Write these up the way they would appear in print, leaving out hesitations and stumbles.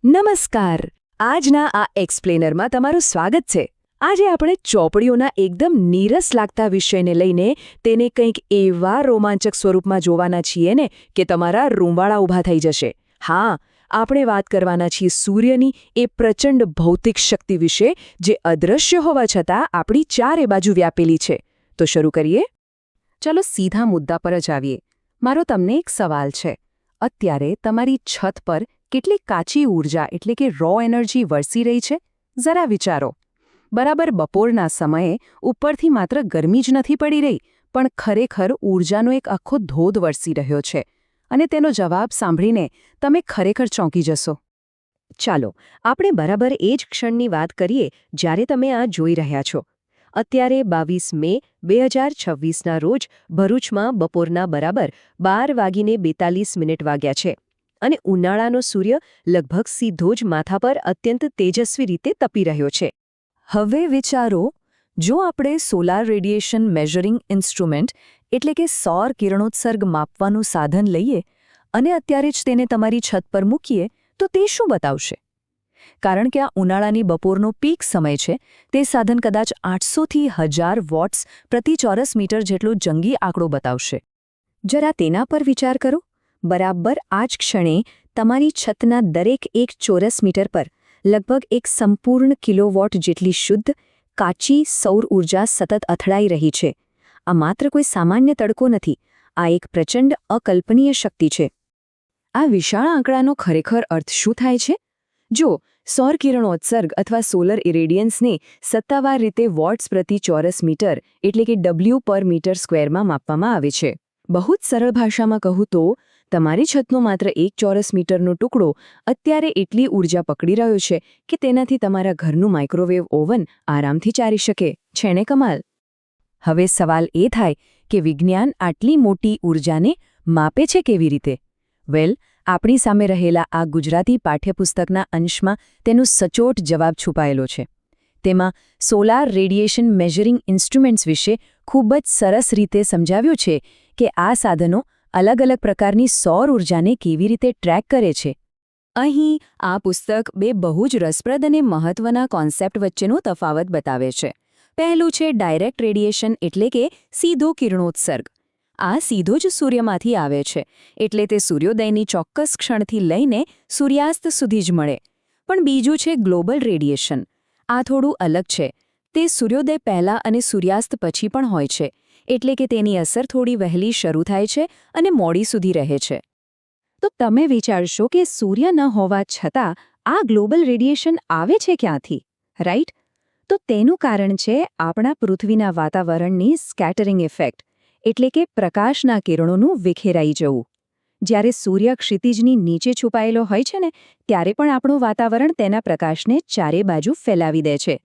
નમસ્કાર. આજના આ એક્સપ્લેનરમાં તમારું સ્વાગત છે. આજે આપણે ચોપડીઓના એકદમ નીરસ લાગતા વિષયને લઈને તેને કંઈક એવા રોમાંચક સ્વરૂપમાં જોવાના છીએ ને કે તમારા રૂંવાળા ઊભા થઈ જશે. હા, આપણે વાત કરવાના છીએ સૂર્યની એ પ્રચંડ ભૌતિક શક્તિ વિશે જે અદૃશ્ય હોવા છતાં આપણી ચારે બાજુ વ્યાપેલી છે. તો શરૂ કરીએ? ચલો સીધા મુદ્દા પર જ આવીએ. મારો તમને એક સવાલ છે. અત્યારે તમારી છત પર કેટલી કાચી ઊર્જા એટલે કે રો એનર્જી વરસી રહી છે? જરા વિચારો. બરાબર બપોરના સમયે ઉપરથી માત્ર ગરમી જ નથી પડી રહી, પણ ખરેખર ઊર્જાનો એક આખો ધોધ વરસી રહ્યો છે. અને તેનો જવાબ સાંભળીને તમે ખરેખર ચોંકી જશો. ચાલો, આપણે બરાબર એ જ ક્ષણની વાત કરીએ જ્યારે તમે આ જોઈ રહ્યા છો. અત્યારે 22 મે 2026ના રોજ ભરૂચમાં બપોરના બરાબર 12:42 વાગ્યા છે. અને ઉનાળાનો સૂર્ય લગભગ સીધો જ માથા પર અત્યંત તેજસ્વી રીતે તપી રહ્યો છે. હવે વિચારો, જો આપણે સોલાર રેડિયેશન મેઝરિંગ ઇન્સ્ટ્રુમેન્ટ એટલે કે સૌર કિરણોત્સર્ગ માપવાનું સાધન લઈએ અને અત્યારે જ તેને તમારી છત પર મૂકીએ તો તે શું બતાવશે? કારણ કે આ ઉનાળાની બપોરનો પીક સમય છે, તે સાધન કદાચ 800થી 1000 વોટ્સ પ્રતિ ચોરસ મીટર જેટલો જંગી આંકડો બતાવશે. જરા તેના પર વિચાર કરો. બરાબર આ જ ક્ષણે તમારી છતના દરેક એક ચોરસ મીટર પર લગભગ એક સંપૂર્ણ કિલોવોટ જેટલી શુદ્ધ, કાચી સૌર ઊર્જા સતત અથડાઈ રહી છે. આ માત્ર કોઈ સામાન્ય તડકો નથી, આ એક પ્રચંડ અકલ્પનીય શક્તિ છે. આ વિશાળ આંકડાનો ખરેખર અર્થ શું થાય છે? જો સૌર કિરણોત્સર્ગ અથવા સોલર ઇરેડિયન્સને સત્તાવાર રીતે વોટ્સ પ્રતિ ચોરસ મીટર એટલે કે ડબલ્યુ પર મીટર સ્ક્વેરમાં માપવામાં આવે છે. બહુ જ સરળ ભાષામાં કહું તો તમારી છતનો માત્ર એક ચોરસ મીટરનો ટુકડો અત્યારે એટલી ઊર્જા પકડી રહ્યો છે કે તેનાથી તમારા ઘરનું માઇક્રોવેવ ઓવન આરામથી ચાલી શકે. છે ને કમાલ? હવે સવાલ એ થાય કે વિજ્ઞાન આટલી મોટી ઊર્જાને માપે છે કેવી રીતે? વેલ, આપણી સામે રહેલા આ ગુજરાતી પાઠ્યપુસ્તકના અંશમાં તેનો સચોટ જવાબ છુપાયેલો છે. તેમાં સોલાર રેડિયેશન મેઝરિંગ ઇન્સ્ટ્રુમેન્ટ્સ વિશે ખૂબ જ સરસ રીતે સમજાવ્યું છે કે આ સાધનો અલગ અલગ પ્રકારની સૌર ઊર્જાને કેવી રીતે ટ્રેક કરે છે. અહીં આ પુસ્તક બે બહુ જ રસપ્રદ અને મહત્વના કોન્સેપ્ટ વચ્ચેનો તફાવત બતાવે છે. પહેલું છે ડાયરેક્ટ રેડિયેશન એટલે કે સીધો કિરણોત્સર્ગ. આ સીધો જ સૂર્યમાંથી આવે છે, એટલે તે સૂર્યોદયની ચોક્કસ ક્ષણથી લઈને સૂર્યાસ્ત સુધી જ મળે. પણ બીજું છે ગ્લોબલ રેડિયેશન. આ થોડું અલગ છે. તે સૂર્યોદય પહેલાં અને સૂર્યાસ્ત પછી પણ હોય છે, એટલે કે તેની અસર થોડી વહેલી શરૂ થાય છે અને મોડી સુધી રહે છે. તો તમે વિચારશો કે સૂર્ય ન હોવા છતાં આ ગ્લોબલ રેડિયેશન આવે છે ક્યાંથી, રાઈટ? તો તેનું કારણ છે આપણા પૃથ્વીના વાતાવરણની સ્કેટરિંગ ઇફેક્ટ, એટલે કે પ્રકાશના કિરણોનું વિખેરાઈ જવું. જ્યારે સૂર્ય ક્ષિતિજની નીચે છુપાયેલો હોય છે ને, ત્યારે પણ આપણું વાતાવરણ તેના પ્રકાશને ચારે બાજુ ફેલાવી દે છે.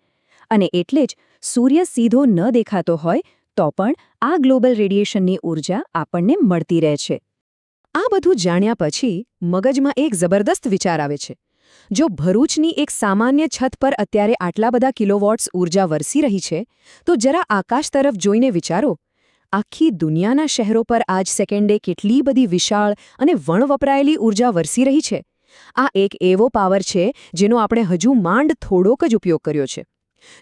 અને એટલે જ સૂર્ય સીધો ન દેખાતો હોય તો પણ આ ગ્લોબલ રેડિયેશનની ઊર્જા આપણને મળતી રહે છે. આ બધું જાણ્યા પછી મગજમાં એક જબરદસ્ત વિચાર આવે છે. જો ભરૂચની એક સામાન્ય છત પર અત્યારે આટલા બધા કિલોવોટ્સ ઊર્જા વરસી રહી છે, તો જરા આકાશ તરફ જોઈને વિચારો. આખી દુનિયાના શહેરો પર આજ સેકન્ડે કેટલી બધી વિશાળ અને વણવપરાયેલી ઊર્જા વરસી રહી છે. આ એક એવો પાવર છે જેનો આપણે હજુ માંડ થોડોક જ ઉપયોગ કર્યો છે.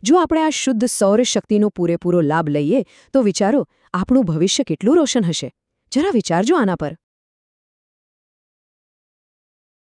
જો આપણે આ શુદ્ધ સૌર શક્તિનો પૂરેપૂરો લાભ લઈએ તો વિચારો, આપણું ભવિષ્ય કેટલું રોશન હશે. જરા વિચારજો આના પર.